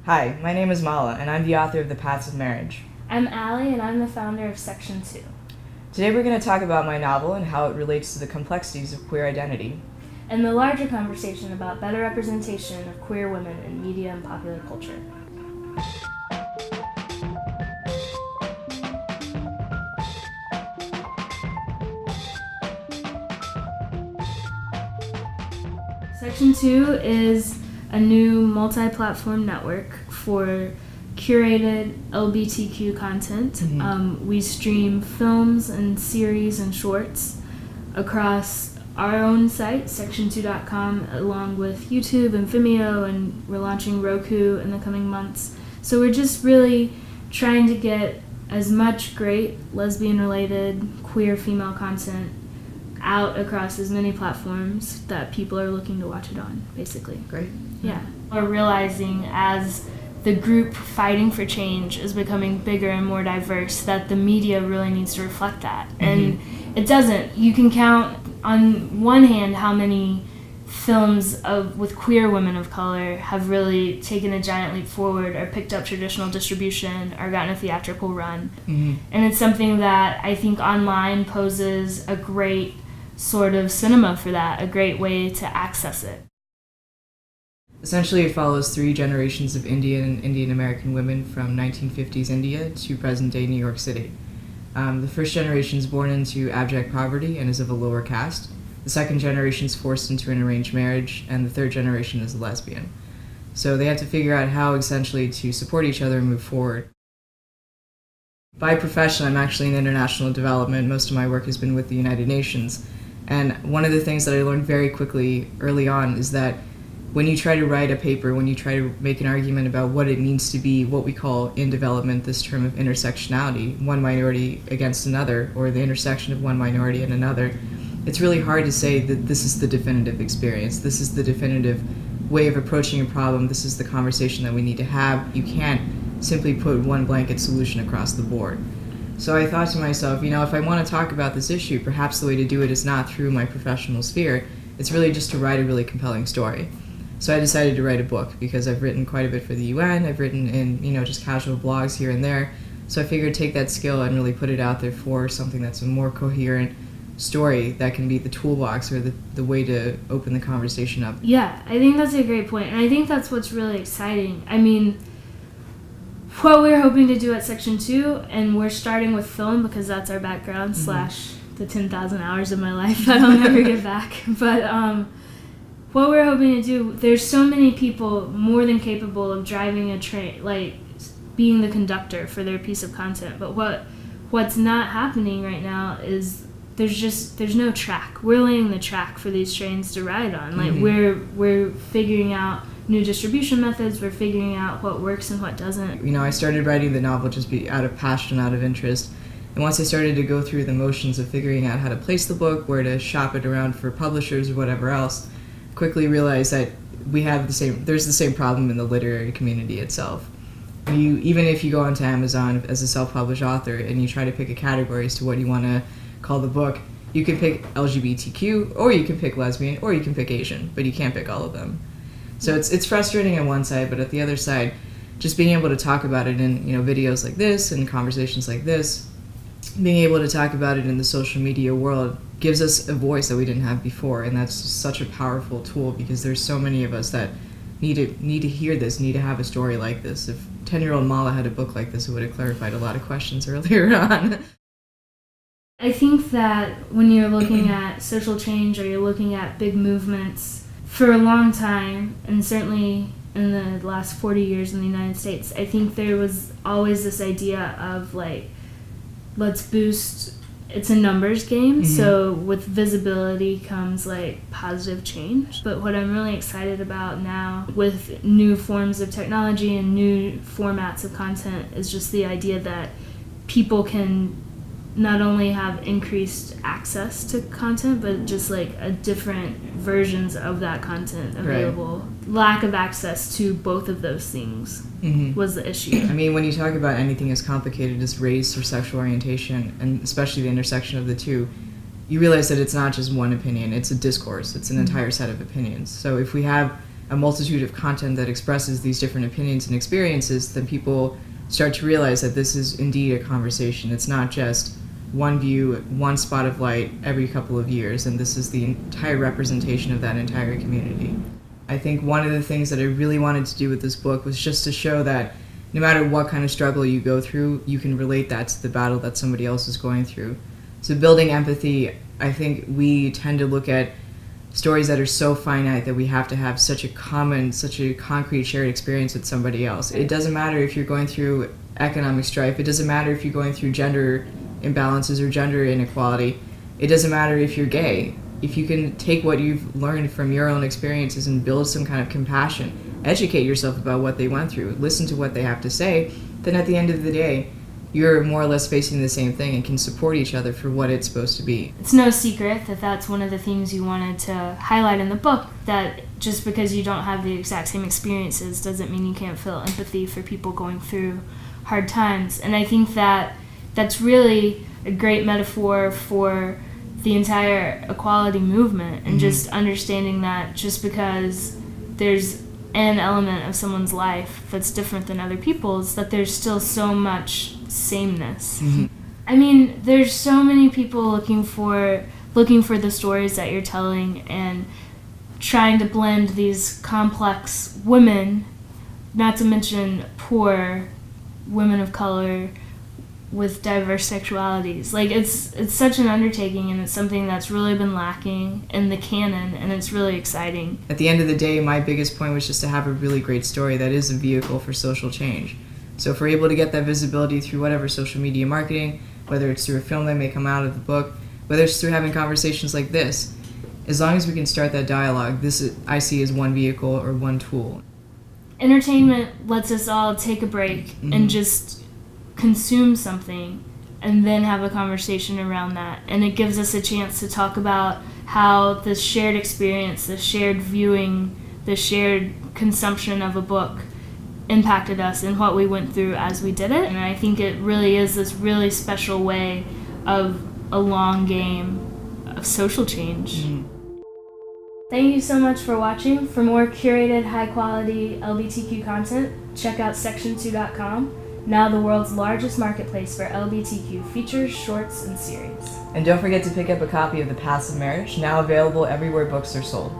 Hi, my name is Mala, and I'm the author of The Paths of Marriage. I'm Allie, and I'm the founder of Section 2. Today we're going to talk about my novel and how it relates to the complexities of queer identity. And the larger conversation about better representation of queer women in media and popular culture. Section 2 is a new multi-platform network for curated LGBTQ content. Mm-hmm. We stream films and series and shorts across our own site, section2.com, along with YouTube and Vimeo, and we're launching Roku in the coming months. So we're just really trying to get as much great lesbian-related, queer female content out across as many platforms that people are looking to watch it on, basically. Great. Yeah. We're realizing as the group fighting for change is becoming bigger and more diverse that the media really needs to reflect that. Mm-hmm. And it doesn't. You can count on one hand how many films with queer women of color have really taken a giant leap forward or picked up traditional distribution or gotten a theatrical run. Mm-hmm. And it's something that I think online poses a great sort of cinema for that, a great way to access it. Essentially, it follows 3 generations of Indian and Indian American women from 1950s India to present-day New York City. The first generation is born into abject poverty and is of a lower caste. The second generation is forced into an arranged marriage, and the third generation is a lesbian. So they have to figure out how essentially to support each other and move forward. By profession, I'm actually in international development. Most of my work has been with the United Nations. And one of the things that I learned very quickly early on is that when you try to write a paper, when you try to make an argument about what it means to be what we call in development this term of intersectionality, one minority against another, or the intersection of one minority and another, it's really hard to say that this is the definitive experience, this is the definitive way of approaching a problem, this is the conversation that we need to have. You can't simply put one blanket solution across the board. So I thought to myself, if I want to talk about this issue, perhaps the way to do it is not through my professional sphere, it's really just to write a really compelling story. So I decided to write a book because I've written quite a bit for the UN, I've written in, just casual blogs here and there. So I figured take that skill and really put it out there for something that's a more coherent story that can be the toolbox or the way to open the conversation up. Yeah, I think that's a great point, and I think that's what's really exciting. I mean, what we're hoping to do at Section 2, and we're starting with film because that's our background / the 10,000 hours of my life that I'll never get back. But what we're hoping to do, there's so many people more than capable of driving a train, like being the conductor for their piece of content. But what's not happening right now is there's no track. We're laying the track for these trains to ride on. Like we're figuring out new distribution methods, we're figuring out what works and what doesn't. I started writing the novel just out of passion, out of interest. And once I started to go through the motions of figuring out how to place the book, where to shop it around for publishers or whatever else, quickly realized that there's the same problem in the literary community itself. Even if you go onto Amazon as a self-published author and you try to pick a category as to what you want to call the book, you can pick LGBTQ, or you can pick lesbian, or you can pick Asian, but you can't pick all of them. So it's frustrating on one side, but at the other side, just being able to talk about it in videos like this and conversations like this, being able to talk about it in the social media world gives us a voice that we didn't have before, and that's such a powerful tool because there's so many of us that need to hear this, need to have a story like this. If 10-year-old Mala had a book like this, it would have clarified a lot of questions earlier on. I think that when you're looking at social change or you're looking at big movements, for a long time, and certainly in the last 40 years in the United States, I think there was always this idea of let's boost. It's a numbers game, so with visibility comes positive change. But what I'm really excited about now with new forms of technology and new formats of content is just the idea that people can not only have increased access to content, but just a different versions of that content available. Right. Lack of access to both of those things was the issue. I mean, when you talk about anything as complicated as race or sexual orientation, and especially the intersection of the two, you realize that it's not just one opinion, it's a discourse, it's an entire set of opinions. So if we have a multitude of content that expresses these different opinions and experiences, then people start to realize that this is indeed a conversation. It's not just one view, one spot of light every couple of years, and this is the entire representation of that entire community. I think one of the things that I really wanted to do with this book was just to show that no matter what kind of struggle you go through, you can relate that to the battle that somebody else is going through. So building empathy, I think we tend to look at stories that are so finite that we have to have such a concrete shared experience with somebody else. It doesn't matter if you're going through economic strife. It doesn't matter if you're going through gender imbalances or gender inequality. It doesn't matter if you're gay. If you can take what you've learned from your own experiences and build some kind of compassion, educate yourself about what they went through, listen to what they have to say, then at the end of the day, you're more or less facing the same thing and can support each other for what it's supposed to be. It's no secret that that's one of the themes you wanted to highlight in the book, that just because you don't have the exact same experiences doesn't mean you can't feel empathy for people going through hard times. And I think that that's really a great metaphor for the entire equality movement, and just understanding that just because there's an element of someone's life that's different than other people's, that there's still so much sameness. I mean, there's so many people looking for the stories that you're telling and trying to blend these complex women, not to mention poor women of color, with diverse sexualities. Like, it's such an undertaking, and it's something that's really been lacking in the canon, and it's really exciting. At the end of the day, my biggest point was just to have a really great story that is a vehicle for social change. So if we're able to get that visibility through whatever social media marketing, whether it's through a film that may come out of the book, whether it's through having conversations like this, as long as we can start that dialogue, I see as one vehicle or one tool. Entertainment lets us all take a break and just consume something and then have a conversation around that. And it gives us a chance to talk about how the shared experience, the shared viewing, the shared consumption of a book impacted us and what we went through as we did it. And I think it really is this really special way of a long game of social change. Thank you so much for watching. For more curated, high-quality LGBTQ content, check out section2.com, now the world's largest marketplace for LGBTQ features, shorts, and series. And don't forget to pick up a copy of The Paths of Marriage, now available everywhere books are sold.